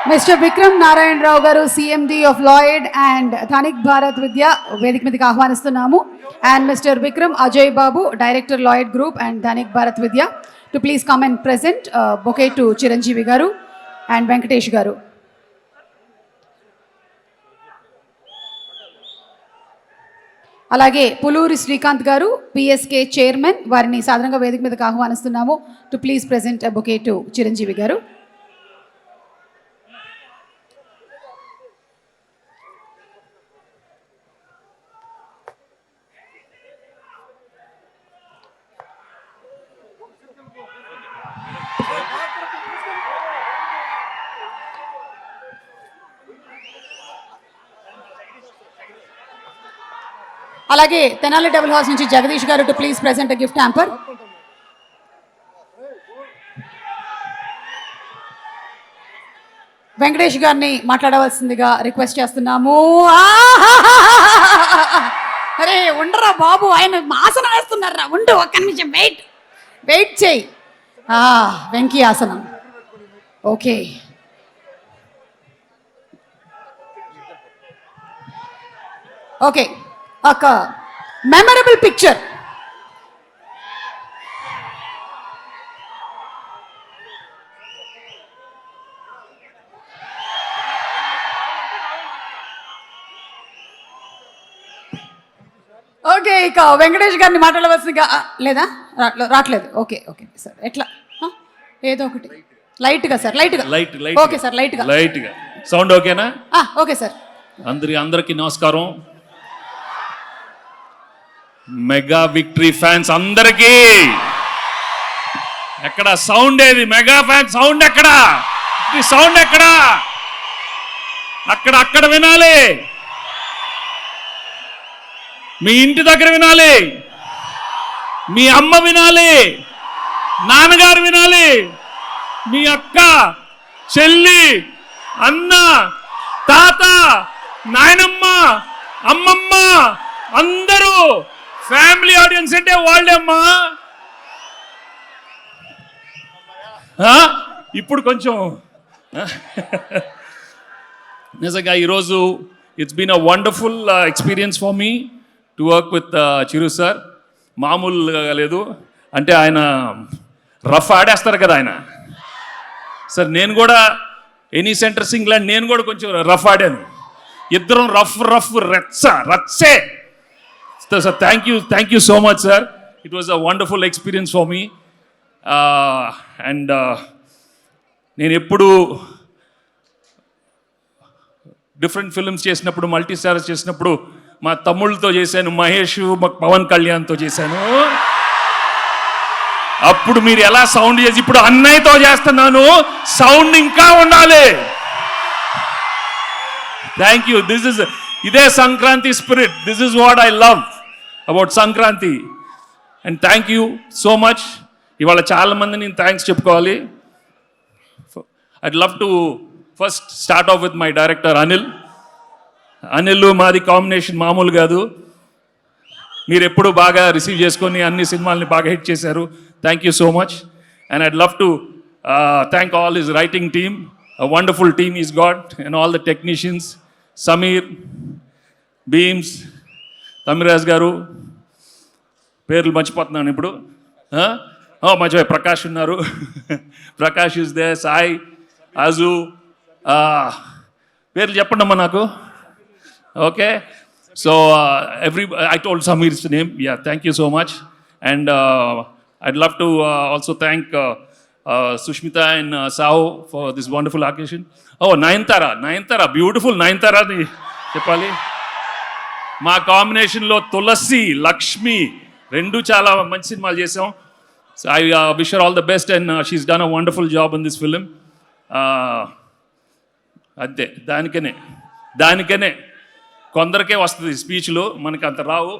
Mister Vikram Narayana Rao garu CMD of Lloyd and Dhanik Bharat Vidya వేదిక మీదకి ఆహ్వానిస్తున్నాము. And Mister Vikram Ajay Babu director Lloyd group and Dhanik Bharat Vidya to please come and present bouquet to Chiranjeevi garu and Venkatesh గారు. అలాగే పులూరి శ్రీకాంత్ గారు PSK chairman, వారిని సాధారణంగా వేదిక మీదకి ఆహ్వానిస్తున్నాము to please present bouquet to Chiranjeevi garu. అలాగే తెనాలి డబుల్ హౌస్ నుంచి Jagadish garu to please present gift hamper. Venkatesh గారిని మాట్లాడవలసిందిగా రిక్వెస్ట్ చేస్తున్నాము. అరే ఉండరా బాబు, ఆయన ఆసనం వేస్తున్నారా, ఉండు ఒక్క నిమిషం వెయిట్ చేయి. వెంకీ ఆసనం. ఓకే, ఓకే, ఒక మెమరబుల్ పిక్చర్. ఓకే, ఇక వెంకటేష్ గారిని మాట్లాడవలసిందిగా లేదా రావట్లేదు. ఓకే ఓకే సార్, ఎట్లా ఏదో ఒకటి లైట్గా సార్, లైట్గా. ఓకే సార్, లైట్గా సౌండ్ ఓకేనా? Okay sir. అందరికీ నమస్కారం. మెగా విక్టరీ ఫ్యాన్స్ అందరికీ ఎక్కడ సౌండ్ ఏది? మెగా ఫ్యాన్స్ సౌండ్ ఎక్కడ? సౌండ్ ఎక్కడ? అక్కడ వినాలి. మీ ఇంటి దగ్గర వినాలి, మీ అమ్మ వినాలి, నాన్నగారు వినాలి, మీ అక్క, చెల్లి, అన్న, తాత, నాయనమ్మ, అమ్మమ్మ, అందరూ ఫ్యామిలీ ఆడియన్స్ అంటే వాళ్ళేమ్మా. ఇప్పుడు కొంచెం నిజంగా ఈరోజు it's been a wonderful experience for me to work with Chiru sir. మామూలుగా లేదు, అంటే ఆయన రఫ్ ఆడేస్తారు కదా ఆయన. సార్ నేను కూడా ఎనీ సెంటర్ సింగ్లాండ్ నేను కూడా కొంచెం రఫ్ ఆడాను. ఇద్దరం రఫ్ రచ్చే. Sir thank you so much sir. It was a wonderful experience for me. And నేను ఎప్పుడు డిఫరెంట్ ఫిల్మ్స్ చేసినప్పుడు, మల్టీ స్టార్స్ చేసినప్పుడు మా తమ్ముళ్ళతో చేశాను, మహేష్, పవన్ కళ్యాణ్తో చేశాను. అప్పుడు మీరు ఎలా సౌండ్ చేసి, ఇప్పుడు అన్నయ్యతో చేస్తున్నాను, సౌండ్ ఇంకా ఉండాలి. Thank you. ఇదే Sankranti spirit. This is what I love about Sankranti. And thank you so much. ఇవాళ చాలా మంది నేను థ్యాంక్స్ చెప్పుకోవాలి. I'd love to first start off with my director Anil. మాది కాంబినేషన్ మామూలు కాదు. మీరు ఎప్పుడు బాగా రిసీవ్ చేసుకొని అన్ని సినిమాల్ని బాగా హిట్ చేశారు. Thank you so much. And I'd love to thank all his writing team. A wonderful team he's got and all the technicians, Sameer, Bheems, Tammiraj గారు, పేర్లు మర్చిపోతున్నాను ఇప్పుడు. మర్చిపోయి ప్రకాష్ ఉన్నారు. ప్రకాష్ ఇస్ దే, సాయి, అజు, పేర్లు చెప్పండి అమ్మా నాకు. Okay, so I told Sameer's name. Yeah, thank you so much. And I'd love to also thank Sushmita and Sao for this wonderful occasion. Oh, Nayanthara, beautiful Nayanthara ni చెప్పాలి. మా కాంబినేషన్లో తులసి, లక్ష్మి రెండు చాలా మంచి సినిమాలు చేసాం. So I wish her all the best and she's done a wonderful job in this film. అంతే, దానికనే కొందరికే వస్తుంది స్పీచ్లు, మనకి అంత రావు.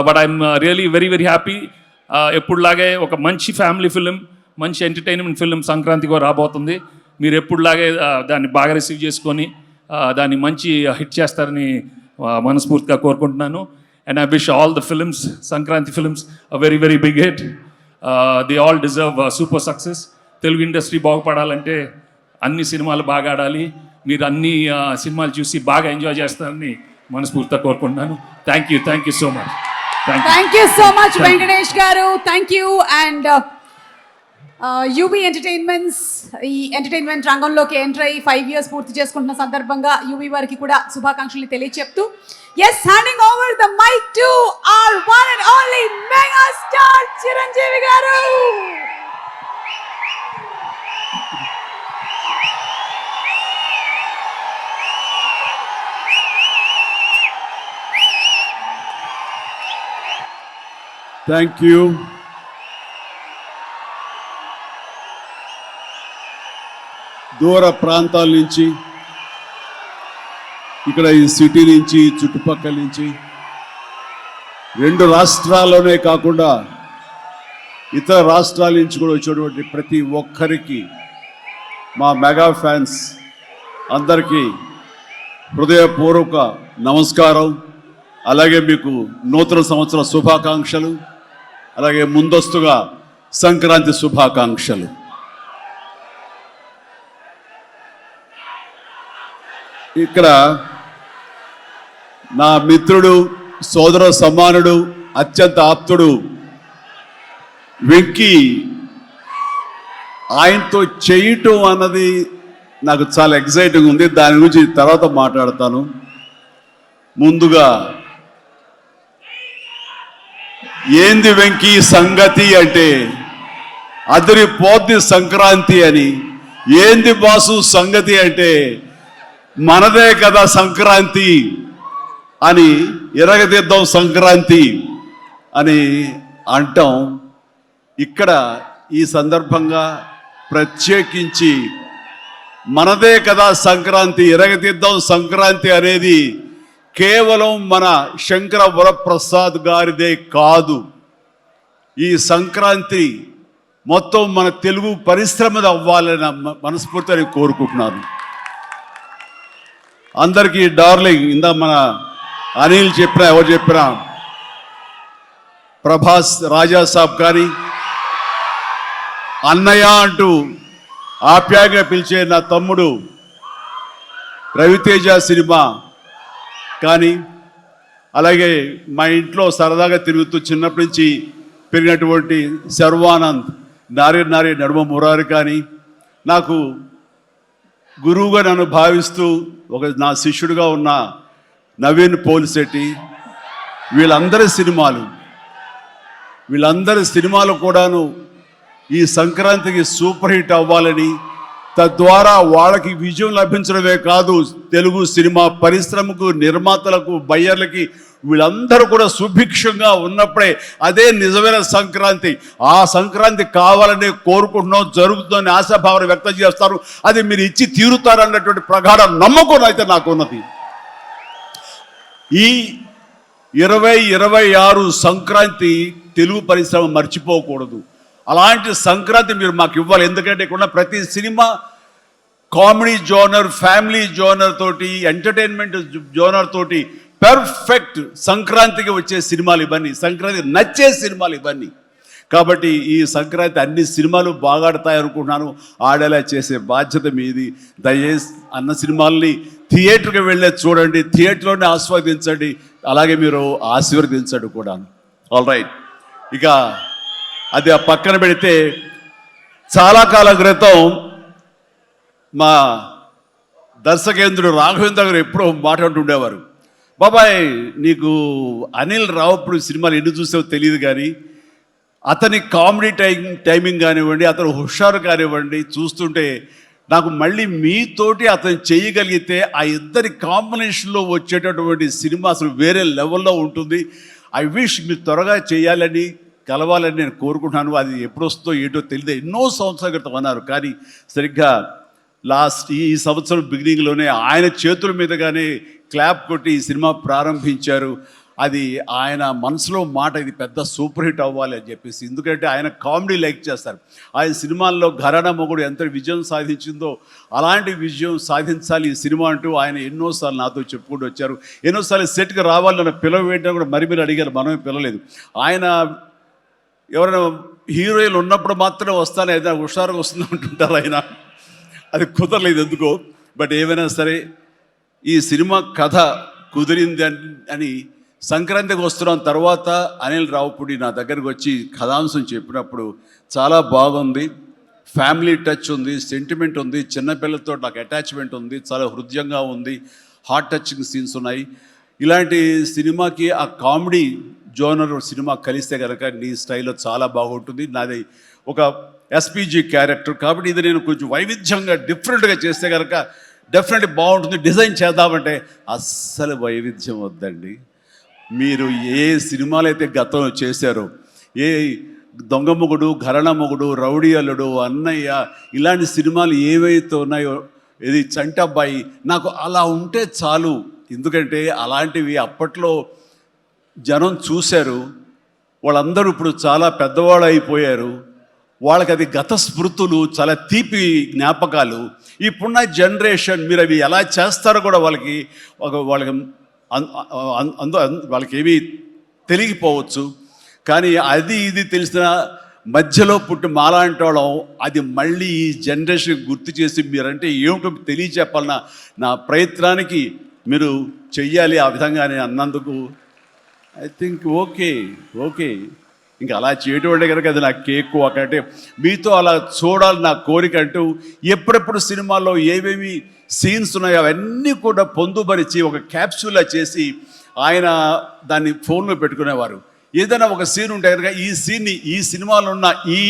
But I'm really very very happy. ఎప్పుడులాగే ఒక మంచి ఫ్యామిలీ ఫిలిం, మంచి ఎంటర్టైన్మెంట్ ఫిలిం సంక్రాంతిగా రాబోతుంది. మీరు ఎప్పుడులాగే దాన్ని బాగా రిసీవ్ చేసుకొని దాన్ని మంచి హిట్ చేస్తారని మనస్ఫూర్తిగా కోరుకుంటున్నాను. And I wish all the films, Sankranti films, a very very big hit. They all deserve super success. Telugu industry బాగుపడాలంటే అన్ని సినిమాలు బాగా ఆడాలి, మీరు అన్ని సినిమాలు చూసి బాగా ఎంజాయ్ చేస్తారని మనస్ఫూర్తిగా కోరుకుంటున్నాను. Thank you so much. Thank you so much Venkatesh garu, thank you. And UB entertainments ఈ ఎంటర్టైన్మెంట్ రంగంలోకి ఎంటర్ అయ్యి 5 years పూర్తి చేసుకుంటున్న సందర్భంగా యూబీ వారికి కూడా శుభాకాంక్షలు తెలియచెప్తూ, yes, handing over the mic to our one and only mega star Chiranjeevi garu. Thank you. దూర ప్రాంతాల నుంచి, ఇక్కడ ఈ సిటీ నుంచి, చుట్టుపక్కల నుంచి, 2 రాష్ట్రాల్లోనే కాకుండా ఇతర రాష్ట్రాల నుంచి కూడా వచ్చేటువంటి ప్రతి ఒక్కరికి మా మెగా ఫ్యాన్స్ అందరికీ హృదయపూర్వక నమస్కారం. అలాగే మీకు నూతన సంవత్సర శుభాకాంక్షలు, అలాగే ముందస్తుగా సంక్రాంతి శుభాకాంక్షలు. ఇక్కడ నా మిత్రుడు, సోదర సమానుడు, అత్యంత ఆప్తుడు వెంకీ ఆయనతో చేయటం అన్నది నాకు చాలా ఎక్సైటింగ్ ఉంది. దాని గురించి తర్వాత మాట్లాడతాను. ముందుగా ఏంది వెంకీ సంగతి అంటే అదిరిపోద్ది సంక్రాంతి అని, ఏంది బాసు సంగతి అంటే మనదే కదా సంక్రాంతి అని, ఎరగదిద్దాం సంక్రాంతి అని అంటాం. ఇక్కడ ఈ సందర్భంగా ప్రత్యేకించి మనదే కదా సంక్రాంతి, ఎరగదిద్దాం సంక్రాంతి అనేది కేవలం మన శంకర వరప్రసాద్ గారిదే కాదు. ఈ సంక్రాంతి మొత్తం మన తెలుగు పరిశ్రమది అవ్వాలని మనస్ఫూర్తిగా కోరుకుంటున్నాను. అందరికీ డార్లింగ్, ఇందా మన అనిల్ చెప్పినా, ఎవరు చెప్పినా, ప్రభాస్ రాజా సాబ్ కానీ, అన్నయ్య అంటూ ఆప్యాయంగా పిలిచే నా తమ్ముడు రవితేజ సినిమా కానీ, అలాగే మా ఇంట్లో సరదాగా తిరుగుతూ చిన్నప్పటి నుంచి పెరిగినటువంటి శర్వానంద్, నారి నడుమ మురారి కానీ, నాకు గురువుగా నన్ను భావిస్తూ నా శిష్యుడిగా ఉన్న నవీన్ పోలిశెట్టి, వీళ్ళందరి సినిమాలు కూడాను ఈ సంక్రాంతికి సూపర్ హిట్ అవ్వాలని, తద్వారా వాళ్ళకి విజయం లభించడమే కాదు, తెలుగు సినిమా పరిశ్రమకు, నిర్మాతలకు, బయ్యర్లకి వీళ్ళందరూ కూడా సుభిక్షంగా ఉన్నప్పుడే అదే నిజమైన సంక్రాంతి. ఆ సంక్రాంతి కావాలని కోరుకుంటున్నాం, జరుగుతుందని ఆశాభావన వ్యక్తం చేస్తారు. అది మీరు ఇచ్చి తీరుతారన్నటువంటి ప్రగాఢ నమ్మకం అయితే నాకున్నది. ఈ 2026 సంక్రాంతి తెలుగు పరిశ్రమ మర్చిపోకూడదు. అలాంటి సంక్రాంతి మీరు మాకు ఇవ్వాలి. ఎందుకంటే ఇక్కడ ప్రతి cinema comedy genre, family genre తోటి, ఎంటర్టైన్మెంట్ జోనర్ తోటి పెర్ఫెక్ట్ సంక్రాంతికి వచ్చే సినిమాలు ఇవన్నీ, సంక్రాంతి నచ్చే సినిమాలు ఇవన్నీ. కాబట్టి ఈ సంక్రాంతి అన్ని సినిమాలు బాగా ఆడతాయి అనుకుంటున్నాను. ఆడేలా చేసే బాధ్యత మీది. దయచేసి అన్న సినిమాల్ని థియేటర్కి వెళ్ళే చూడండి, థియేటర్లోనే ఆస్వాదించండి, అలాగే మీరు ఆశీర్వదించండి కూడా. ఆల్ రైట్, ఇక అది ఆ పక్కన పెడితే, చాలా కాలం క్రితం మా దర్శకేంద్రుడు రాఘవేంద్ర గారు ఎప్పుడో మాట్లాడుతుండేవారు, బాబాయ్ నీకు అనిల్ రావుప్పుడు సినిమాలు ఎన్ని చూసావో తెలియదు కానీ అతని కామెడీ టైమింగ్ కానివ్వండి, అతను హుషారు కానివ్వండి, చూస్తుంటే నాకు మళ్ళీ మీతోటి అతను చేయగలిగితే ఆ ఇద్దరి కాంబినేషన్లో వచ్చేటటువంటి సినిమా అసలు వేరే లెవెల్లో ఉంటుంది. ఐ విష్ మీరు త్వరగా చేయాలని, కలవాలని నేను కోరుకుంటున్నాను. అది ఎప్పుడు వస్తుందో ఏంటో తెలియదు. ఎన్నో సంవత్సరాల క్రితం అన్నారు, కానీ సరిగ్గా ఈ సంవత్సరం బిగినింగ్లోనే ఆయన చేతుల మీదుగానే క్లాప్ కొట్టి ఈ సినిమా ప్రారంభించారు. అది ఆయన మనసులో మాట, ఇది పెద్ద సూపర్ హిట్ అవ్వాలి అని చెప్పేసి. ఎందుకంటే ఆయన కామెడీ లైక్ చేస్తారు. ఆయన సినిమాల్లో ఘరానా మొగుడు ఎంత విజయం సాధించిందో అలాంటి విజయం సాధించాలి ఈ సినిమా అంటూ ఆయన ఎన్నోసార్లు నాతో చెప్పుకుంటూ వచ్చారు. ఎన్నోసార్లు సెట్కి రావాలన్న పిలవేయడం కూడా మరి మీరు అడిగారు, మనమే పిలవలేదు. ఆయన ఎవరైనా హీరోయిన్లు ఉన్నప్పుడు మాత్రమే వస్తాను, ఏదైనా హుషారుగా వస్తుంది అంటుంటారు ఆయన. అది కుదరలేదు ఎందుకో. బట్ ఏమైనా సరే ఈ సినిమా కథ కుదిరింది అని సంక్రాంతికి వస్తున్నాం తర్వాత అనిల్ రావుపూడి నా దగ్గరకు వచ్చి కథాంశం చెప్పినప్పుడు చాలా బాగుంది, ఫ్యామిలీ టచ్ ఉంది, సెంటిమెంట్ ఉంది, చిన్నపిల్లలతో నాకు అటాచ్మెంట్ ఉంది, చాలా హృదయంగా ఉంది, హార్ట్ టచింగ్ సీన్స్ ఉన్నాయి. ఇలాంటి సినిమాకి ఆ కామెడీ జోనర్ సినిమా కలిస్తే కనుక నీ స్టైల్లో చాలా బాగుంటుంది. నాది ఒక ఎస్పీజీ క్యారెక్టర్ కాబట్టి ఇది నేను కొంచెం వైవిధ్యంగా డిఫరెంట్గా చేస్తే కనుక డెఫినెట్లీ బాగుంటుంది. డిజైన్ చేద్దామంటే అస్సలు వైవిధ్యం వద్దండి. మీరు ఏ సినిమాలు అయితే గతంలో చేశారో, ఏ దొంగ మొగుడు, ఘరణ మొగుడు, రౌడీ అల్లుడు, అన్నయ్య, ఇలాంటి సినిమాలు ఏవైతే ఉన్నాయో, ఇది చంటబ్బాయి, నాకు అలా ఉంటే చాలు. ఎందుకంటే అలాంటివి అప్పట్లో జనం చూశారు, వాళ్ళందరూ ఇప్పుడు చాలా పెద్దవాళ్ళు అయిపోయారు, వాళ్ళకి అది గత స్మృతులు, చాలా తీపి జ్ఞాపకాలు. ఇప్పుడున్న జనరేషన్ మీరు అవి ఎలా చేస్తారో కూడా వాళ్ళకి వాళ్ళకి ఏమీ తెలియకపోవచ్చు. కానీ అది ఇది తెలిసిన మధ్యలో పుట్టి మాలాంటి వాళ్ళం అది మళ్ళీ ఈ జనరేషన్ గుర్తు చేసి మీరంటే ఏమిటో తెలియచెప్పాలన్న నా ప్రయత్నానికి మీరు చెయ్యాలి. ఆ విధంగా నేను అన్నందుకు ఐ థింక్ ఓకే ఇంకా అలా చేయడం వల్లే కనుక అది నాకు కేక్ అంటే మీతో అలా చూడాలి నా కోరిక. అంటూ ఎప్పుడెప్పుడు సినిమాల్లో ఏవేవి సీన్స్ ఉన్నాయో అవన్నీ కూడా పొందుపరిచి ఒక క్యాప్సూల్లా చేసి ఆయన దాన్ని ఫోన్లో పెట్టుకునేవారు. ఏదైనా ఒక సీన్ ఉంటే కనుక ఈ సీన్ని ఈ సినిమాలో ఉన్న ఈ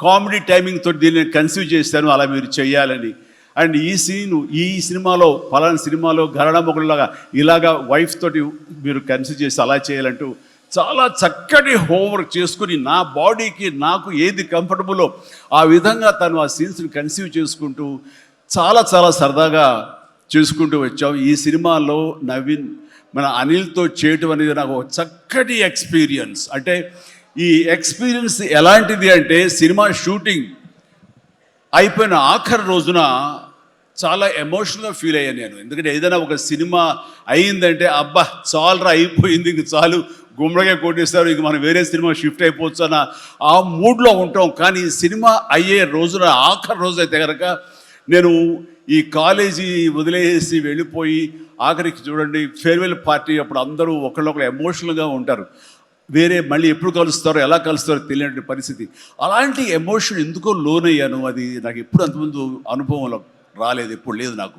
కామెడీ టైమింగ్తో దీన్ని కన్సీవ్ చేశాను, అలా మీరు చేయాలని. అండ్ ఈ సీను ఈ సినిమాలో ఫలానా సినిమాలో ఘరణ మొగుడులాగా ఇలాగా వైఫ్ తోటి మీరు కన్సీవ్ చేసి అలా చేయాలంటూ చాలా చక్కటి హోంవర్క్ చేసుకుని నా బాడీకి నాకు ఏది కంఫర్టబుల్లో ఆ విధంగా తను ఆ సీన్స్ని కన్సీవ్ చేసుకుంటూ చాలా చాలా సరదాగా చేసుకుంటూ వచ్చాం. ఈ సినిమాలో నవీన్ మన అనిల్తో చేయటం అనేది నాకు ఒక చక్కటి ఎక్స్పీరియన్స్. అంటే ఈ ఎక్స్పీరియన్స్ ఎలాంటిది అంటే సినిమా షూటింగ్ అయిపోయిన ఆఖరి రోజున చాలా ఎమోషనల్గా ఫీల్ అయ్యాను నేను. ఎందుకంటే ఏదైనా ఒక సినిమా అయ్యిందంటే అబ్బా చాలరా అయిపోయింది, ఇంక చాలు, గుమ్మడిగా కొట్టేస్తారు, ఇంక మనం వేరే సినిమా షిఫ్ట్ అయిపోవచ్చు అన్న ఆ మూడ్లో ఉంటాం. కానీ సినిమా అయ్యే రోజున ఆఖరి రోజు అయితే కనుక నేను ఈ కాలేజీ వదిలేసి వెళ్ళిపోయి ఆఖరికి చూడండి ఫేర్వెల్ పార్టీ అప్పుడు అందరూ ఒకళ్ళొకరు ఎమోషనల్గా ఉంటారు. వేరే మళ్ళీ ఎప్పుడు కలుస్తారో ఎలా కలుస్తారో తెలియని పరిస్థితి. అలాంటి ఎమోషన్ ఎందుకో లోనయ్యాను. అది నాకు ఎప్పుడు అంతకుముందు అనుభవంలో రాలేదు, ఎప్పుడు లేదు నాకు.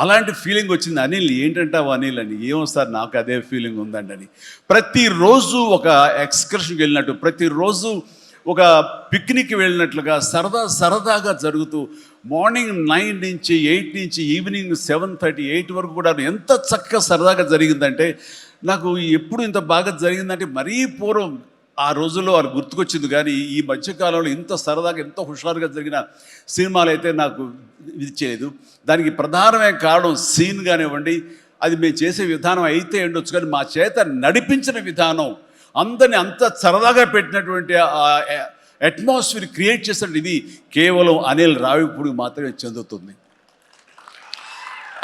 అలాంటి ఫీలింగ్ వచ్చింది. అనిల్ ఏంటంటావు అనిల్ అని. ఏమో సార్ నాకు అదే ఫీలింగ్ ఉందండి అని. ప్రతిరోజు ఒక ఎక్స్కర్షన్కి వెళ్ళినట్టు, ప్రతిరోజు ఒక పిక్నిక్కి వెళ్ళినట్లుగా సరదాగా జరుగుతూ మార్నింగ్ 9 నుంచి 8 నుంచి ఈవినింగ్ 7:30, 8 వరకు కూడా ఎంత చక్కగా సరదాగా జరిగిందంటే నాకు ఎప్పుడు ఇంత బాగా జరిగిందంటే మరీ పూర్వం ఆ రోజుల్లో వారు గుర్తుకొచ్చింది. కానీ ఈ మధ్యకాలంలో ఇంత సరదాగా ఎంతో హుషారుగా జరిగిన సినిమాలు అయితే నాకు ఇది చేయలేదు. దానికి ప్రధానమైన కారణం సీన్ కానివ్వండి, అది మేము చేసే విధానం అయితే ఉండొచ్చు, కానీ మా చేత నడిపించిన విధానం, అందరినీ అంత సరదాగా పెట్టినటువంటి అట్మాస్ఫియర్ క్రియేట్ చేసినట్టు ఇది కేవలం అనిల్ రావిపూడికి మాత్రమే చెందుతుంది.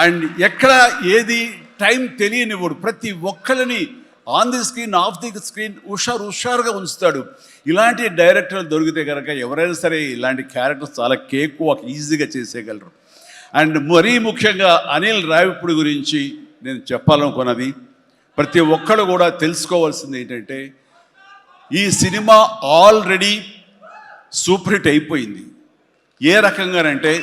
అండ్ ఎక్కడ ఏది టైం తెలియనివాడు, ప్రతి ఒక్కరిని on the screen off the screen హుషారుగా ఉంచుతాడు. ఇలాంటి డైరెక్టర్లు దొరికితే కనుక ఎవరైనా సరే ఇలాంటి క్యారెక్టర్స్ చాలా ఈజీగా చేసేయగలరు. అండ్ మరీ ముఖ్యంగా అనిల్ రావిపూడి గురించి నేను చెప్పాలనుకున్నది, ప్రతి ఒక్కరు కూడా తెలుసుకోవాల్సింది ఏంటంటే ఈ సినిమా ఆల్రెడీ సూపర్ హిట్ అయిపోయింది. ఏ రకంగానంటే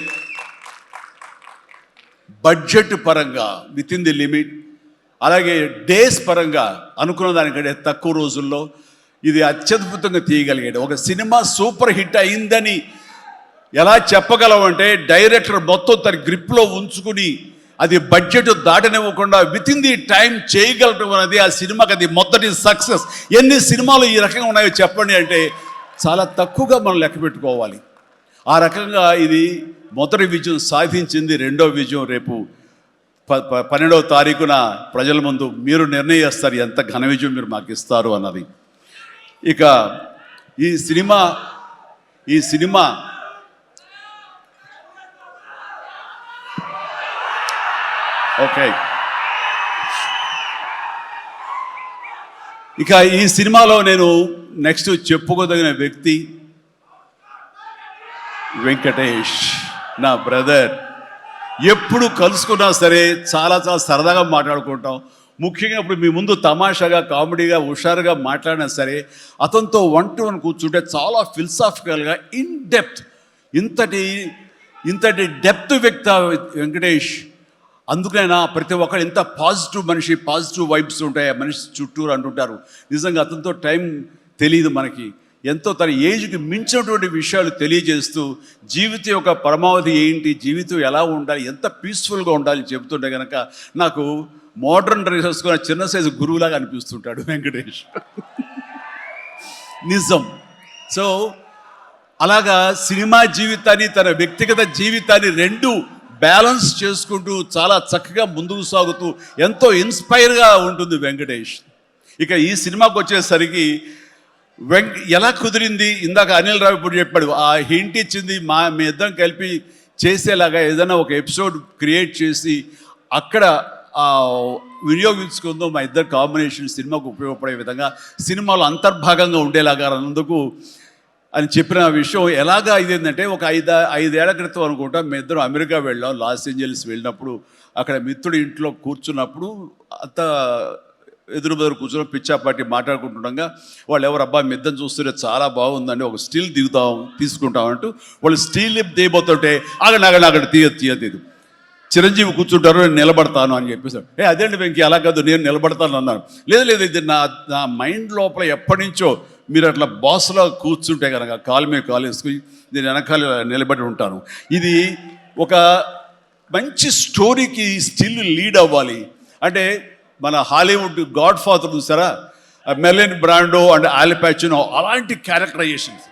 బడ్జెట్ పరంగా విత్ ఇన్ ది లిమిట్, అలాగే డేస్ పరంగా అనుకున్న దానికంటే తక్కువ రోజుల్లో ఇది అత్యద్భుతంగా తీయగలిగాడు. ఒక సినిమా సూపర్ హిట్ అయిందని ఎలా చెప్పగలవంటే డైరెక్టర్ మొత్తం తన గ్రిప్లో ఉంచుకుని అది బడ్జెట్ దాటనివ్వకుండా విత్ ఇన్ ది టైం చేయగలటం అనేది ఆ సినిమాకి అది మొదటి సక్సెస్. ఎన్ని సినిమాలు ఈ రకంగా ఉన్నాయో చెప్పండి అంటే చాలా తక్కువగా మనం లెక్క పెట్టుకోవాలి. ఆ రకంగా ఇది మొదటి విజయం సాధించింది. రెండో విజయం రేపు 12వ తారీఖున ప్రజల ముందు మీరు నిర్ణయిస్తారు ఎంత ఘన విజయం మీరు మాకు ఇస్తారు అన్నది. ఇక ఈ సినిమా ఓకే, ఇక ఈ సినిమాలో నేను నెక్స్ట్ చెప్పుకోదగిన వ్యక్తి వెంకటేష్. నా బ్రదర్. ఎప్పుడు కలుసుకున్నా సరే చాలా చాలా సరదాగా మాట్లాడుకుంటాం. ముఖ్యంగా ఇప్పుడు మీ ముందు తమాషాగా కామెడీగా హుషారుగా మాట్లాడినా సరే అతనితో 1-to-1 కూర్చుంటే చాలా ఫిలసాఫికల్గా ఇన్ డెప్త్ ఇంతటి డెప్త్ వ్యక్త వెంకటేష్. అందుకైనా ప్రతి ఒక్కరు ఎంత పాజిటివ్ మనిషి, పాజిటివ్ వైబ్స్ ఉంటాయి ఆ మనిషి చుట్టూరు అంటుంటారు. నిజంగా అతనితో టైం తెలియదు మనకి. ఎంతో తన ఏజ్కి మించినటువంటి విషయాలు తెలియజేస్తూ జీవితం యొక్క పరమావధి ఏంటి, జీవితం ఎలా ఉండాలి, ఎంత పీస్ఫుల్గా ఉండాలి చెబుతుంటే కనుక నాకు మోడర్న్ డ్రెస్ వేసుకున్న చిన్న సైజు గురువులాగా అనిపిస్తుంటాడు వెంకటేష్. నిజం. సో అలాగా సినిమా జీవితాన్ని తన వ్యక్తిగత జీవితాన్ని రెండు బ్యాలెన్స్ చేసుకుంటూ చాలా చక్కగా ముందుకు సాగుతూ ఎంతో ఇన్స్పైర్గా ఉంటుంది వెంకటేష్. ఇక ఈ సినిమాకి వచ్చేసరికి ఎలా కుదిరింది, ఇందాక అనిల్ రావు ఇప్పుడు చెప్పాడు, ఆ హింట్ ఇచ్చింది మీ ఇద్దరం కలిపి చేసేలాగా ఏదైనా ఒక ఎపిసోడ్ క్రియేట్ చేసి అక్కడ వినియోగించుకుందాం, మా ఇద్దరు కాంబినేషన్ సినిమాకు ఉపయోగపడే విధంగా సినిమాలో అంతర్భాగంగా ఉండేలాగా అన్నందుకు అని చెప్పిన విషయం. ఎలాగా ఇదేంటంటే ఒక 5 ఏళ్ల క్రితం అనుకుంటా మీ ఇద్దరు అమెరికా వెళ్ళాం. లాస్ ఏంజల్స్ వెళ్ళినప్పుడు అక్కడ మిత్రుడి ఇంట్లో కూర్చున్నప్పుడు అంత ఎదురు కూర్చొని పిచ్చాపాటి మాట్లాడుకుంటుండగా వాళ్ళు ఎవరు అబ్బా మీ ఇద్దరు చూస్తుంటే చాలా బాగుందండి, ఒక స్టిల్ తీసుకుంటామంటూ వాళ్ళు స్టిల్ దిగిపోతుంటే అక్కడ తీయదు. చిరంజీవి కూర్చుంటారు, నేను నిలబడతాను అని చెప్పేసాడు. అదేంటి వెంకీ అలా కాదు, నేను నిలబడతాను అన్నాను. లేదు ఇది నా మైండ్ లోపల ఎప్పటి నుంచో మీరు అట్లా బాస్లో కూర్చుంటే కనుక కాలు మీద కాలు వేసుకుని నేను వెనకాల నిలబడి ఉంటాను. ఇది ఒక మంచి స్టోరీకి స్టిల్ లీడ్ అవ్వాలి అంటే మన హాలీవుడ్ గాడ్ ఫాదర్ చూసారా, మెర్లిన్ బ్రాండో అండ్ ఆల్ పచినో అలాంటి క్యారెక్టరైజేషన్స్.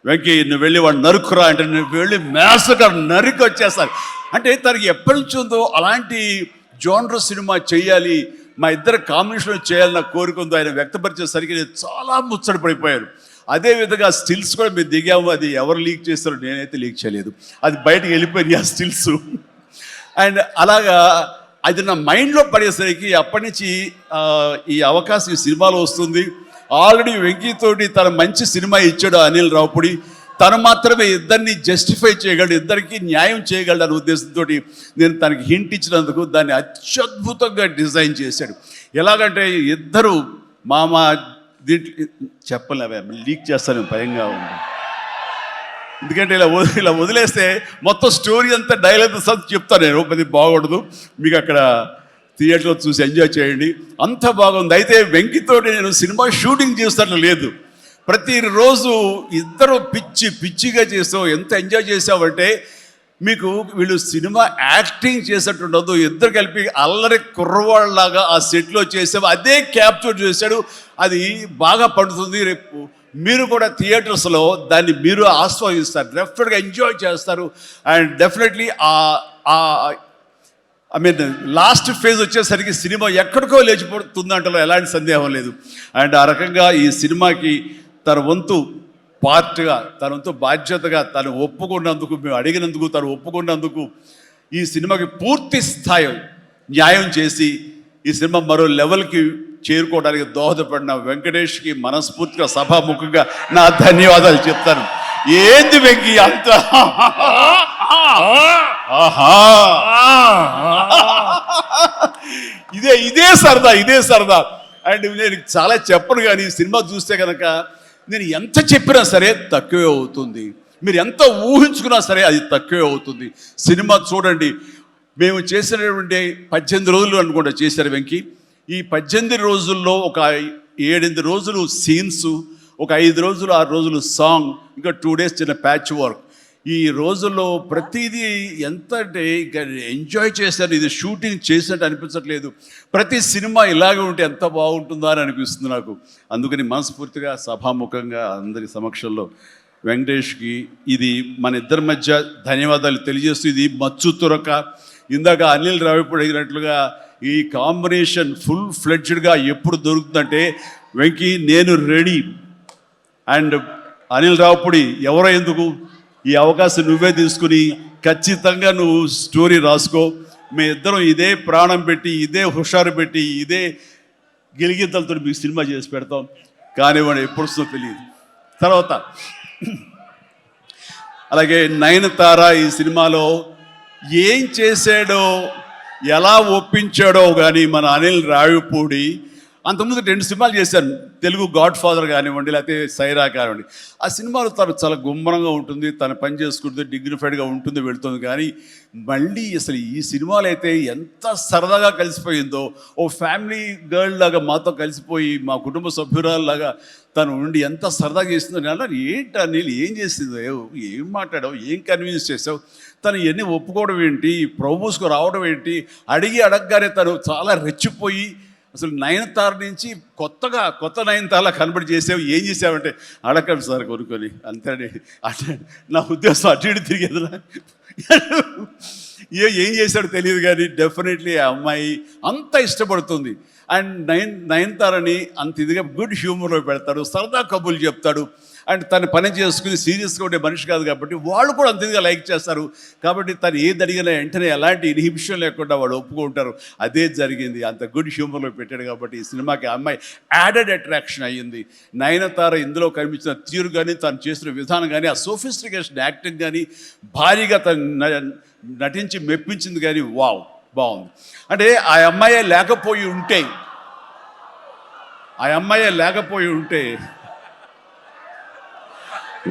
వెంకీ నువ్వు వెళ్ళి వాడు నరుకురా అంటే నువ్వు వెళ్ళి మ్యాస్గా నరికి వచ్చేస్తారు. అంటే తనకి ఎప్పటి నుంచి ఉందో అలాంటి జోనర్ సినిమా చేయాలి, మా ఇద్దరు కాంబినేషన్ చేయాలన్న కోరిక ఉందో ఆయన వ్యక్తపరిచేసరికి నేను చాలా ముచ్చటపడిపోయాను. అదేవిధంగా స్టిల్స్ కూడా మీరు దిగాము, అది ఎవరు లీక్ చేస్తారో నేనైతే లీక్ చేయలేదు, అది బయటకు వెళ్ళిపోయింది ఆ స్టిల్స్. అండ్ అలాగా అది నా మైండ్లో పడేసరికి అప్పటి నుంచి ఈ అవకాశం ఈ సినిమాలో వస్తుంది. ఆల్రెడీ వెంకీతోటి తన మంచి సినిమా ఇచ్చాడు అనిల్ రావుపూడి, తను మాత్రమే ఇద్దరిని జస్టిఫై చేయగలడు, ఇద్దరికి న్యాయం చేయగలడు అనే ఉద్దేశంతో నేను తనకి హింట్ ఇచ్చినందుకు దాన్ని అత్యద్భుతంగా డిజైన్ చేశాడు. ఎలాగంటే ఇద్దరు మామ దీంట్లో చెప్పలేవే లీక్ చేస్తాను భయంగా ఉంది, ఎందుకంటే ఇలా వదిలేస్తే మొత్తం స్టోరీ అంతా డైలాగ్ చెప్తాను నేను, అది బాగుండదు, మీకు అక్కడ థియేటర్లో చూసి ఎంజాయ్ చేయండి, అంత బాగుంది. అయితే వెంకితోటి నేను సినిమా షూటింగ్ చేస్తాను లేదు, ప్రతిరోజు ఇద్దరు పిచ్చిగా చేసావు, ఎంత ఎంజాయ్ చేసావంటే మీకు వీళ్ళు సినిమా యాక్టింగ్ చేసేట్టు ఉండదు, ఇద్దరు కలిపి అల్లరి కుర్రవాళ్ళలాగా ఆ సెట్లో చేసావు, అదే క్యాప్చర్ చేశాడు, అది బాగా పండుతుంది. రేపు మీరు కూడా థియేటర్స్లో దాన్ని మీరు ఆస్వాదిస్తారు, డెఫినెట్గా ఎంజాయ్ చేస్తారు. అండ్ డెఫినెట్లీ లాస్ట్ ఫేజ్ వచ్చేసరికి సినిమా ఎక్కడికో లేచిపోతుందంటలో ఎలాంటి సందేహం లేదు. అండ్ ఆ రకంగా ఈ సినిమాకి తన వంతు పార్ట్గా, తన వంతు బాధ్యతగా తను ఒప్పుకున్నందుకు, మేము అడిగినందుకు తను ఒప్పుకున్నందుకు ఈ సినిమాకి పూర్తి స్థాయి న్యాయం చేసి ఈ సినిమా మరో లెవెల్కి చేరుకోవడానికి దోహదపడిన వెంకటేష్కి మనస్ఫూర్తిగా సభాముఖంగా నా ధన్యవాదాలు చెప్తాను. ఏంది వెంకీ అంత ఇదే సరదా. అండ్ నేను చాలా చెప్పను కానీ సినిమా చూస్తే కనుక నేను ఎంత చెప్పినా సరే తక్కువే అవుతుంది, మీరు ఎంత ఊహించుకున్నా సరే అది తక్కువే అవుతుంది. సినిమా చూడండి, మేము చేసినటువంటి 18 రోజులు అనుకుంటా చేశారు వెంకీ. ఈ 18 రోజుల్లో ఒక 7-8 రోజులు సీన్స్, ఒక 5 రోజులు 6 రోజులు సాంగ్, ఇంకా 2 days చిన్న ప్యాచ్ వర్క్. ఈ రోజుల్లో ప్రతిదీ ఎంత అంటే ఇక ఎంజాయ్ చేశాను, ఇది షూటింగ్ చేసినట్టు అనిపించట్లేదు. ప్రతి సినిమా ఇలాగే ఉంటే ఎంత బాగుంటుందా అని అనిపిస్తుంది నాకు. అందుకని మనస్ఫూర్తిగా సభాముఖంగా అందరి సమక్షంలో వెంకటేష్కి ఇది మన ఇద్దరి మధ్య ధన్యవాదాలు తెలియజేస్తూ, ఇది మచ్చు తురక. ఇందాక అనిల్ రావిపూడి అడిగినట్లుగా ఈ కాంబినేషన్ ఫుల్ ఫ్లెడ్జ్డ్గా ఎప్పుడు దొరుకుతుందంటే వెంకీ నేను రెడీ. అండ్ అనిల్ రావిపూడి ఎవరో ఎందుకు, ఈ అవకాశం నువ్వే తీసుకుని ఖచ్చితంగా నువ్వు స్టోరీ రాసుకో. మీ ఇద్దరం ఇదే ప్రాణం పెట్టి, ఇదే హుషారు పెట్టి, ఇదే గిలిగింతలతో మీకు సినిమా చేసి పెడతాం. కానివ్వండి, ఎప్పుడు వస్తుందో తెలియదు. తర్వాత అలాగే నయనతార ఈ సినిమాలో ఏం చేశాడో ఎలా ఒప్పించాడో కానీ మన అనిల్ రావిపూడి అంతకుముందు 2 సినిమాలు చేశాను, తెలుగు గాడ్ ఫాదర్ కానివ్వండి, లేకపోతే సైరా కానివ్వండి. ఆ సినిమాలో తను చాలా గుమ్మరంగా ఉంటుంది, తను పని చేసుకుంటుంది, డిగ్నిఫైడ్గా ఉంటుంది, వెళుతుంది. కానీ మళ్ళీ అసలు ఈ సినిమాలో అయితే ఎంత సరదాగా కలిసిపోయిందో, ఓ ఫ్యామిలీ గర్ల్ లాగా మాతో కలిసిపోయి మా కుటుంబ సభ్యురాల్లాగా తను ఉండి ఎంత సరదాగా చేస్తుందో. నేను అన్నాను, ఏంటి అనిల్ ఏం చేసిందో, ఏం మాట్లాడావు, ఏం కన్విన్స్ చేసావు, తను ఇవన్నీ ఒప్పుకోవడం ఏంటి, ప్రమోస్కు రావడం ఏంటి, అడగగానే తను చాలా రెచ్చిపోయి అసలు నయనతార నుంచి కొత్త నయనతారలా కనబడి చేసావు, ఏం చేసావంటే అడగండి సార్ కొనుక్కొని అంతే. అంటే నా ఉద్దేశం అటు ఇటు తిరిగేదిలా ఏం చేశాడో తెలియదు, కానీ డెఫినెట్లీ ఆ అమ్మాయి అంత ఇష్టపడుతుంది. అండ్ నయనతారని అంత ఇదిగా గుడ్ హ్యూమర్లో పెడతాడు, సరదా కబుర్లు చెప్తాడు. అండ్ తను పని చేసుకుని సీరియస్గా ఉండే మనిషి కాదు కాబట్టి వాళ్ళు కూడా అంత ఇదిగా లైక్ చేస్తారు. కాబట్టి తను ఏది అడిగినా వెంటనే ఎలాంటి ఇన్హిబిషన్ లేకుండా వాళ్ళు ఒప్పుకుంటారు. అదే జరిగింది, అంత గుడ్ హ్యూమర్లో పెట్టాడు కాబట్టి ఈ సినిమాకి ఆ అమ్మాయి యాడెడ్ అట్రాక్షన్ అయ్యింది. నయనతార ఇందులో కనిపించిన తీరు కానీ, తను చేసిన విధానం కానీ, ఆ సోఫిస్టికేషన్ యాక్టింగ్ కానీ, భారీగా తను నటించి మెప్పించింది. కానీ వావ్ బాగుంది. అంటే ఆ అమ్మాయే లేకపోయి ఉంటే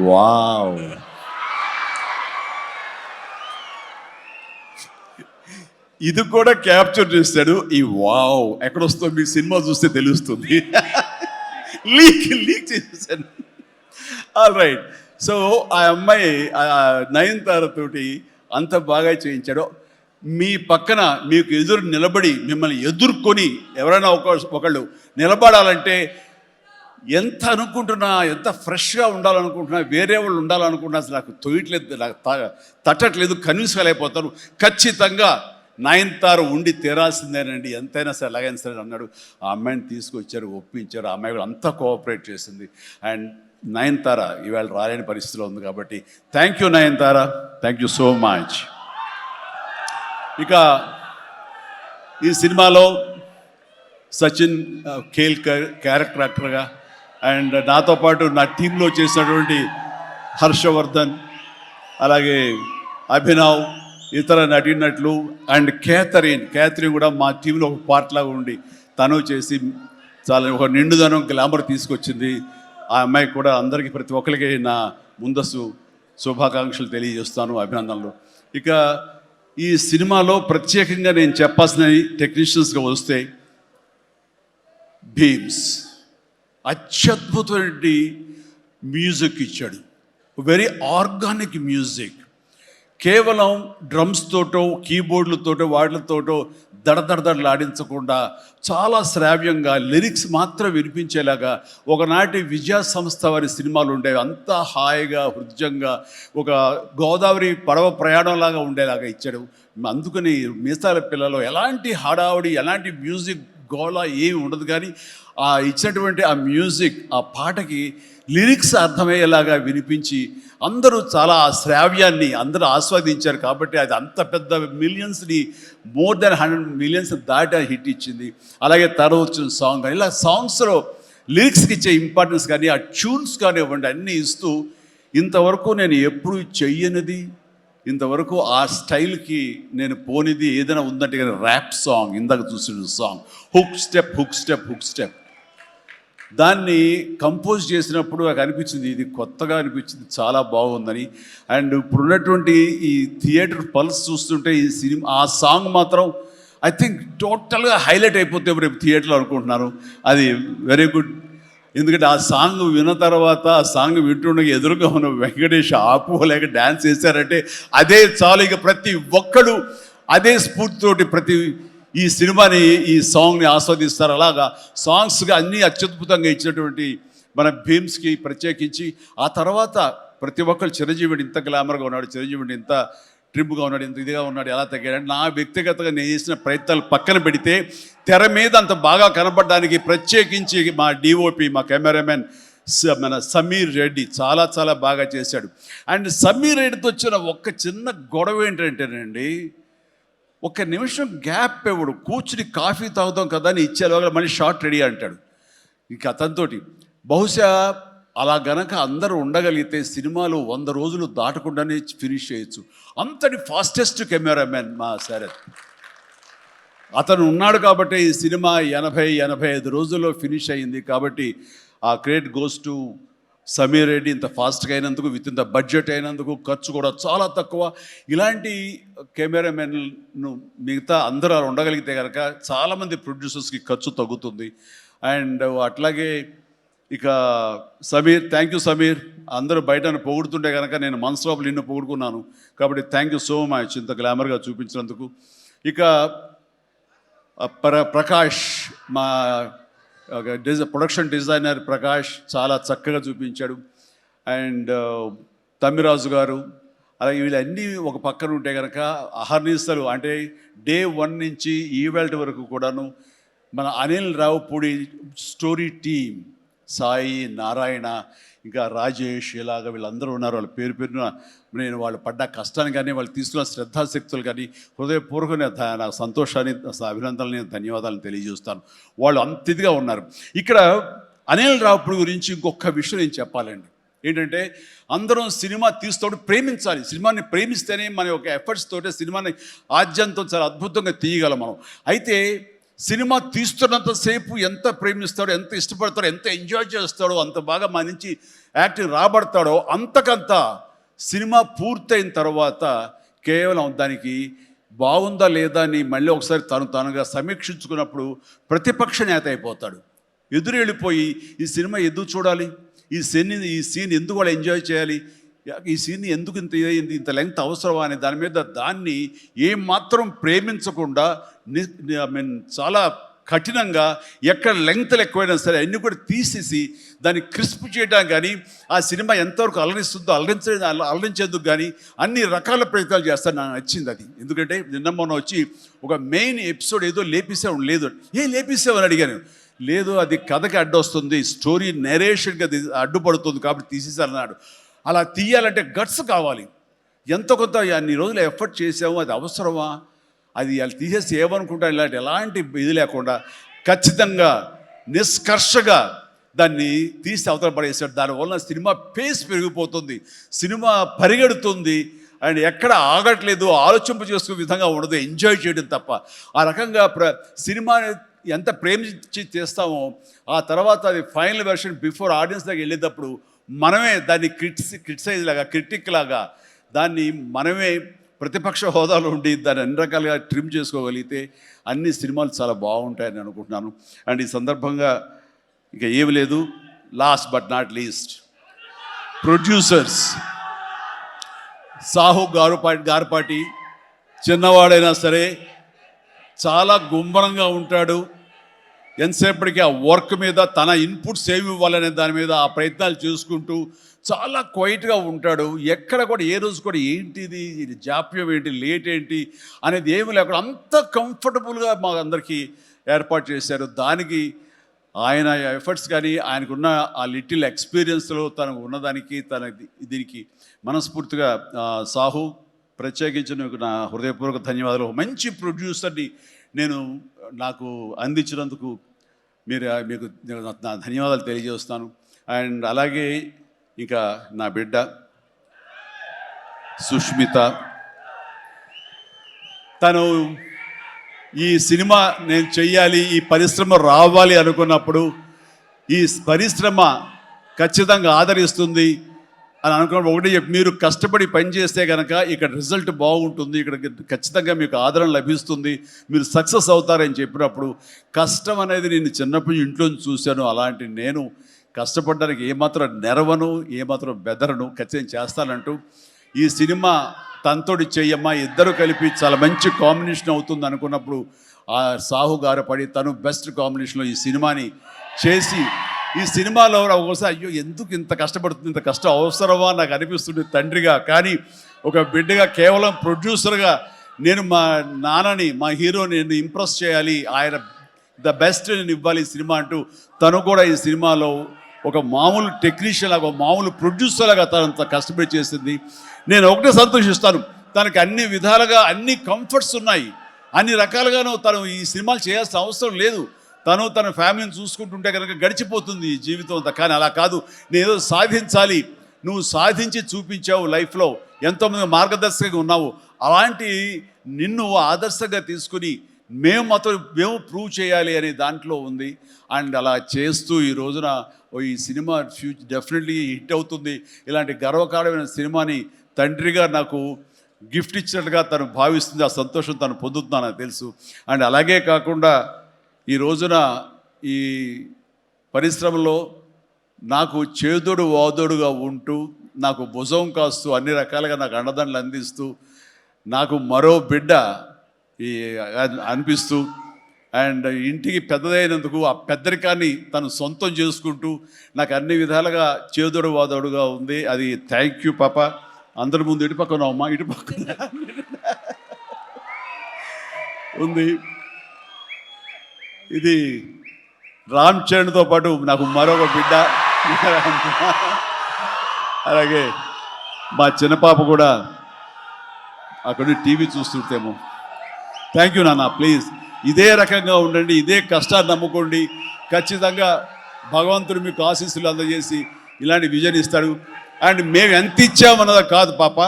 వావ్, ఇది కూడా క్యాప్చర్ చేస్తాడు. ఈ వావ్ ఎక్కడొస్తుందో మీ సినిమా చూస్తే తెలుస్తుంది. లీక్ చేసేసాను. All right. సో ఆ అమ్మాయి నయనతార తోటి అంత బాగా చేయించాడు. మీ పక్కన మీకు ఎదురు నిలబడి మిమ్మల్ని ఎదుర్కొని ఎవరైనా ఒకళ్ళు నిలబడాలంటే ఎంత అనుకుంటున్నా, ఎంత ఫ్రెష్గా ఉండాలనుకుంటున్నా, వేరే వాళ్ళు ఉండాలనుకుంటున్నా అసలు నాకు తోయట్లేదు, నాకు తట్టట్లేదు, కన్విన్స్ కాలేకపోతాను. ఖచ్చితంగా నయనతార ఉండి తీరాల్సిందేనండి, ఎంతైనా సరే ఎలాగైనా సరే అన్నాడు. ఆ అమ్మాయిని తీసుకొచ్చారు, ఒప్పించారు. ఆ అమ్మాయి కూడా అంతా కోఆపరేట్ చేసింది. అండ్ నయనతార ఇవాళ రాలేని పరిస్థితిలో ఉంది. కాబట్టి thank you Nayanthara, thank you so much. ఇక ఈ సినిమాలో సచిన్ కేల్కర్ క్యారెక్టర్ యాక్టర్గా, అండ్ నాతో పాటు నా టీంలో చేసినటువంటి హర్షవర్ధన్, అలాగే అభినవ్, ఇతర నటీనటులు, అండ్ క్యాథరిన్ కూడా మా టీంలో ఒక పార్ట్ లాగా ఉండి తను చేసి చాలా ఒక నిండుదనం గ్లామర్ తీసుకొచ్చింది. ఆ అమ్మాయి కూడా అందరికీ ప్రతి ఒక్కరికి నా ముందస్తు శుభాకాంక్షలు తెలియజేస్తాను, అభినందనలు. ఇక ఈ సినిమాలో ప్రత్యేకంగా నేను చెప్పాల్సిన టెక్నీషియన్స్గా వస్తే, భీమ్స్ అత్యద్భుతమైన మ్యూజిక్ ఇచ్చాడు, వెరీ ఆర్గానిక్ మ్యూజిక్. కేవలం డ్రమ్స్ తోటో కీబోర్డులతోటో వాటితోటో దడదడలాడించకుండా చాలా శ్రావ్యంగా లిరిక్స్ మాత్రం వినిపించేలాగా ఒకనాటి విజయ సంస్థ వారి సినిమాలు ఉండేవి. అంతా హాయిగా హృద్యంగా ఒక గోదావరి పడవ ప్రయాణంలాగా ఉండేలాగా ఇచ్చాడు. అందుకని మీసాల పిల్లలో ఎలాంటి హడావుడి, ఎలాంటి మ్యూజిక్ గోళ ఏమి ఉండదు. కానీ ఆ ఇచ్చినటువంటి ఆ మ్యూజిక్, ఆ పాటకి లిరిక్స్ అర్థమయ్యేలాగా వినిపించి అందరూ చాలా ఆ శ్రావ్యాన్ని అందరూ ఆస్వాదించారు. కాబట్టి అది అంత పెద్ద మిలియన్స్ని, మోర్ దెన్ 100 మిలియన్స్ దాటి హిట్ ఇచ్చింది. అలాగే తర్వాత వచ్చిన సాంగ్ కానీ, ఇలా సాంగ్స్లో లిరిక్స్కి ఇచ్చే ఇంపార్టెన్స్ కానీ, ఆ ట్యూన్స్ కానివ్వండి, అన్నీ ఇస్తూ ఇంతవరకు నేను ఎప్పుడు చెయ్యనిది, ఇంతవరకు ఆ స్టైల్కి నేను పోనిది ఏదైనా ఉందంటే కానీ ర్యాప్ సాంగ్, ఇందాక చూసిన సాంగ్ హుక్ స్టెప్ దాన్ని కంపోజ్ చేసినప్పుడు నాకు అనిపించింది, ఇది కొత్తగా అనిపించింది, చాలా బాగుందని. అండ్ ఇప్పుడున్నటువంటి ఈ థియేటర్ పల్స్ చూస్తుంటే ఈ సినిమా ఆ సాంగ్ మాత్రం ఐ థింక్ టోటల్గా హైలైట్ అయిపోతే రేపు థియేటర్లో అనుకుంటున్నాను. అది వెరీ గుడ్. ఎందుకంటే ఆ సాంగ్ విన్న తర్వాత, ఆ సాంగ్ వింటుండగా ఎదురుగా ఉన్న వెంకటేష్ ఆపుకోలేక డ్యాన్స్ చేశారంటే అదే చాలు. ఇక ప్రతి ఒక్కడు అదే స్ఫూర్తితోటి ప్రతి ఈ సినిమాని, ఈ సాంగ్ని ఆస్వాదిస్తారు. అలాగా సాంగ్స్గా అన్నీ అత్యద్భుతంగా ఇచ్చినటువంటి మన భీమ్స్కి ప్రత్యేకించి, ఆ తర్వాత ప్రతి ఒక్కరు చిరంజీవిని ఇంత గ్లామర్గా ఉన్నాడు, చిరంజీవిని ఇంత ట్రిమ్గా ఉన్నాడు, ఇంత ఇదిగా ఉన్నాడు, ఎలా తగ్గాడు. నా వ్యక్తిగతంగా నేను చేసిన ప్రయత్నాలు పక్కన పెడితే తెర మీద అంత బాగా కనపడడానికి ప్రత్యేకించి మా డిఓపి, మా కెమెరామెన్ మన సమీర్ రెడ్డి చాలా చాలా బాగా చేశాడు. అండ్ సమీర్ రెడ్డితో వచ్చిన ఒక్క చిన్న గొడవ ఏంటంటేనండి, ఒక్క నిమిషం గ్యాప్ ఇవ్వడు. కూర్చుని కాఫీ తాగుతాం కదా అని ఇచ్చేలోగా మళ్ళీ షార్ట్ రెడీ అంటాడు. ఇంక అతనితోటి బహుశా అలా గనక అందరూ ఉండగలిగితే సినిమాలు 100 రోజులు దాటకుండానే ఫినిష్ చేయొచ్చు. అంతటి ఫాస్టెస్ట్ కెమెరామెన్ మా శరత్. అతను ఉన్నాడు కాబట్టి ఈ సినిమా 80-85 రోజుల్లో ఫినిష్ అయింది. కాబట్టి ఆ credit goes to Sameer Reddy. ఇంత ఫాస్ట్గా అయినందుకు, విత్ ఇన్ ద బడ్జెట్ అయినందుకు, ఖర్చు కూడా చాలా తక్కువ. ఇలాంటి కెమెరామెన్ను మిగతా అందరూ ఉండగలిగితే కనుక చాలామంది ప్రొడ్యూసర్స్కి ఖర్చు తగ్గుతుంది. అండ్ అట్లాగే ఇక సమీర్, థ్యాంక్ యూ సమీర్. అందరూ బయట పొగుడుతుంటే కనుక నేను మనసులో నిన్ను పొగుడుకున్నాను. కాబట్టి థ్యాంక్ యూ సో మచ్ ఇంత గ్లామర్గా చూపించినందుకు. ఇక ప్రకాష్, మా ప్రొడక్షన్ డిజైనర్ ప్రకాష్ చాలా చక్కగా చూపించాడు. అండ్ తమ్మిరాజు గారు, అలాగే వీళ్ళన్నీ ఒక పక్కన ఉంటే కనుక అహర్నిశలు అంటే డే 1 నుంచి ఈవెల్ట్ వరకు కూడాను మన అనిల్ రావుపూడి స్టోరీ టీమ్, సాయి, నారాయణ, ఇంకా రాజేష్, ఇలాగ వీళ్ళందరూ ఉన్నారు. వాళ్ళ పేరు పేరున నేను వాళ్ళు పడ్డ కష్టాన్ని కానీ, వాళ్ళు తీసుకున్న శ్రద్ధాశక్తులు కానీ హృదయపూర్వక నా సంతోషాన్ని, అభినందనని, ధన్యవాదాలను తెలియజేస్తాను. వాళ్ళు అంత ఇదిగా ఉన్నారు. ఇక్కడ అనిల్ రావుపూడి గురించి ఇంకొక విషయం నేను చెప్పాలండి. ఏంటంటే అందరం సినిమా తీస్తూ ప్రేమించాలి. సినిమాని ప్రేమిస్తేనే మన యొక్క ఎఫర్ట్స్ తోటే సినిమాని ఆద్యంతం చాలా అద్భుతంగా తీయగలం మనం. అయితే సినిమా తీస్తున్నంతసేపు ఎంత ప్రేమిస్తాడో, ఎంత ఇష్టపడతాడో, ఎంత ఎంజాయ్ చేస్తాడో, అంత బాగా మన నుంచి యాక్టింగ్ రాబడతాడో, అంతకంత సినిమా పూర్తయిన తర్వాత కేవలం దానికి బాగుందా లేదా అని మళ్ళీ ఒకసారి తనుగా సమీక్షించుకున్నప్పుడు ప్రతిపక్ష నేత అయిపోతాడు. ఎదురు వెళ్ళిపోయి ఈ సినిమా ఎందుకు చూడాలి, ఈ సీన్ ఎందుకు వాళ్ళు ఎంజాయ్ చేయాలి, ఈ సీన్ ఎందుకు ఇంత లెంగ్త్ అవసరమా అనే దాని మీద దాన్ని ఏమాత్రం ప్రేమించకుండా చాలా కఠినంగా ఎక్కడ లెంగ్త్లు ఎక్కువైనా సరే అన్నీ కూడా తీసేసి దాన్ని క్రిస్ప్ చేయడానికి కానీ, ఆ సినిమా ఎంతవరకు అలరిస్తుందో అలరించేందుకు కానీ అన్ని రకాల ప్రయత్నాలు చేస్తాను. నాకు నచ్చింది అది. ఎందుకంటే నిన్న మొన్న వచ్చి ఒక మెయిన్ ఎపిసోడ్ ఏదో లేపేసావు, లేదు లేపేసావని అడిగాను. లేదు, అది కథకి అడ్డొస్తుంది, స్టోరీ నెరేషన్కి అది అడ్డుపడుతుంది కాబట్టి తీసేసారన్నాడు. అలా తీయాలంటే గట్స్ కావాలి. ఎంత కొంత అన్ని రోజులు ఎఫర్ట్ చేసాము, అది అవసరమా, అది వాళ్ళు తీసేసి ఏమనుకుంటారు, ఎలాంటి ఇది లేకుండా ఖచ్చితంగా నిష్కర్షగా దాన్ని తీసి అవతల పడేసాడు. దానివల్ల సినిమా పేస్ పెరిగిపోతుంది, సినిమా పరిగెడుతుంది, అండ్ ఎక్కడ ఆగట్లేదు, ఆలోచింప చేసుకునే విధంగా ఉండదు, ఎంజాయ్ చేయడం తప్ప. ఆ రకంగా సినిమాని ఎంత ప్రేమించి చేస్తామో ఆ తర్వాత అది ఫైనల్ వెర్షన్ బిఫోర్ ఆడియన్స్ దగ్గర వెళ్ళేటప్పుడు మనమే దాన్ని క్రిటిసైజ్ లాగా, క్రిటిక్ లాగా దాన్ని మనమే ప్రతిపక్ష హోదాలో ఉండి దాన్ని అన్ని రకాలుగా ట్రిమ్ చేసుకోగలిగితే అన్ని సినిమాలు చాలా బాగుంటాయని అనుకుంటున్నాను. అండ్ ఈ సందర్భంగా ఇక ఏమి లేదు, last but not least producers Sahu Garapati చిన్నవాడైనా సరే చాలా గుంభరంగా ఉంటాడు. ఎంతసేపటికి ఆ వర్క్ మీద తన ఇన్పుట్స్ ఏమి ఇవ్వాలనే దాని మీద ఆ ప్రయత్నాలు చేసుకుంటూ చాలా క్వైట్గా ఉంటాడు. ఎక్కడ కూడా ఏ రోజు కూడా ఏంటిది, ఇది జాప్యం ఏంటి, లేట్ ఏంటి అనేది ఏమి లేకుండా అంత కంఫర్టబుల్గా మా అందరికీ ఏర్పాటు చేశారు. దానికి ఆయన ఎఫర్ట్స్ కానీ, ఆయనకున్న ఆ లిటిల్ ఎక్స్పీరియన్స్లో తనకు ఉన్నదానికి దీనికి మనస్ఫూర్తిగా సాహు ప్రత్యేకించి నా హృదయపూర్వక ధన్యవాదాలు. మంచి ప్రొడ్యూసర్ని నాకు అందించినందుకు మీకు నా ధన్యవాదాలు తెలియజేస్తాను. అండ్ అలాగే ఇంకా నా బిడ్డ సుష్మిత, తను ఈ సినిమా నేను చెయ్యాలి, ఈ పరిశ్రమ రావాలి అనుకున్నప్పుడు ఈ పరిశ్రమ ఖచ్చితంగా ఆదరిస్తుంది అని అనుకున్నప్పుడు ఒకటి చెప్పి, మీరు కష్టపడి పనిచేస్తే కనుక ఇక్కడ రిజల్ట్ బాగుంటుంది, ఇక్కడ ఖచ్చితంగా మీకు ఆదరణ లభిస్తుంది, మీరు సక్సెస్ అవుతారని చెప్పినప్పుడు కష్టం అనేది నేను చిన్నప్పుడు ఇంట్లో చూశాను. అలాంటి నేను కష్టపడడానికి ఏమాత్రం నెరవను, ఏమాత్రం బెదరను, ఖచ్చితంగా చేస్తానంటూ ఈ సినిమా తనతోటి చెయ్యమ్మా, ఇద్దరు కలిపి చాలా మంచి కాంబినేషన్ అవుతుంది అనుకున్నప్పుడు ఆ సాహు గారపడి తను బెస్ట్ కాంబినేషన్లో ఈ సినిమాని చేసి, ఈ సినిమాలో ఒకసారి అయ్యో ఎందుకు ఇంత కష్టపడుతుంది, ఇంత కష్టం అవసరమా నాకు అనిపిస్తుంది తండ్రిగా. కానీ ఒక బిడ్డగా కేవలం ప్రొడ్యూసర్గా నేను మా నాన్నని, మా హీరోని నేను ఇంప్రెస్ చేయాలి, ఆయన ద బెస్ట్ నేను ఇవ్వాలి ఈ సినిమా అంటూ తను కూడా ఈ సినిమాలో ఒక మామూలు టెక్నీషియన్ లాగా, ప్రొడ్యూసర్ ప్రొడ్యూసర్లాగా తనంత కష్టపడి చేసింది. నేను ఒకటే సంతోషిస్తాను, తనకి అన్ని విధాలుగా అన్ని కంఫర్ట్స్ ఉన్నాయి, అన్ని రకాలుగాను తను ఈ సినిమాలు చేయాల్సిన అవసరం లేదు. తన ఫ్యామిలీని చూసుకుంటుంటే కనుక గడిచిపోతుంది ఈ జీవితం అంతా. కానీ అలా కాదు, నేనేదో సాధించాలి. నువ్వు సాధించి చూపించావు లైఫ్లో, ఎంతోమంది మార్గదర్శకంగా ఉన్నావు. అలాంటి నిన్ను ఆదర్శంగా తీసుకుని మేము ప్రూవ్ చేయాలి అనే దాంట్లో ఉంది. అండ్ అలా చేస్తూ ఈ రోజున ఈ సినిమా డెఫినెట్లీ హిట్ అవుతుంది. ఇలాంటి గర్వకారణమైన సినిమాని తండ్రిగా నాకు గిఫ్ట్ ఇచ్చినట్టుగా తను భావిస్తుంది. ఆ సంతోషం తను పొందుతున్నాను నాకు తెలుసు. అండ్ అలాగే కాకుండా ఈ రోజున ఈ పరిశ్రమలో నాకు చేదోడు వాదోడుగా ఉంటూ, నాకు భుజం కాస్తూ, అన్ని రకాలుగా నాకు అండదండలు అందిస్తూ, నాకు మరో బిడ్డ ఈ అనిపిస్తూ, అండ్ ఇంటికి పెద్దదైనందుకు ఆ పెద్దరికాన్ని తను సొంతం చేసుకుంటూ నాకు అన్ని విధాలుగా చేదోడు వాదోడుగా ఉంది. అది థ్యాంక్ యూ పాప. అందరి ముందు ఇటు పక్కన అమ్మా, ఇటు పక్కన ఉంది. ఇది రామ్ చరణ్తో పాటు నాకు మరొక బిడ్డ. అలాగే మా చిన్న పాప కూడా అక్కడ టీవీ చూస్తుంటేమో. థ్యాంక్ యూ నాన్న. ప్లీజ్ ఇదే రకంగా ఉండండి, ఇదే కష్టాన్ని నమ్ముకోండి. ఖచ్చితంగా భగవంతుడు మీకు ఆశీస్సులు అందజేసి ఇలాంటి విజన్ ఇస్తాడు. అండ్ మేము ఎంత ఇచ్చామన్నది కాదు పాప,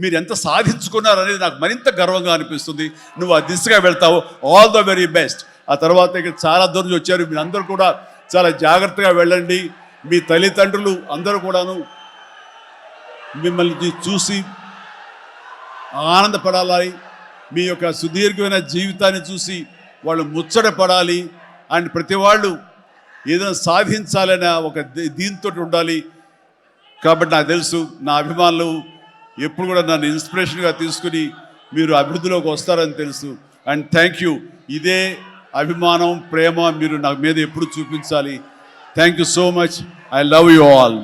మీరు ఎంత సాధించుకున్నారు అనేది నాకు మరింత గర్వంగా అనిపిస్తుంది. నువ్వు ఆ దిశగా వెళ్తావు. All the very best. ఆ తర్వాత ఇక్కడ చాలా దూరం వచ్చారు, మీరు అందరూ కూడా చాలా జాగ్రత్తగా వెళ్ళండి. మీ తల్లిదండ్రులు అందరూ కూడాను మిమ్మల్ని చూసి ఆనందపడాలి. మీ యొక్క సుదీర్ఘమైన జీవితాన్ని చూసి వాళ్ళు ముచ్చటపడాలి. అండ్ ప్రతి వాళ్ళు ఏదైనా సాధించాలనే ఒక దీంతో ఉండాలి. కాబట్టి నాకు తెలుసు నా అభిమానులు ఎప్పుడు కూడా నన్ను ఇన్స్పిరేషన్గా తీసుకుని మీరు అభివృద్ధిలోకి వస్తారని తెలుసు. And thank you. ఇదే అభిమానం, ప్రేమ మీరు నా మీద ఎప్పుడు చూపించాలి. Thank you so much. I love you all.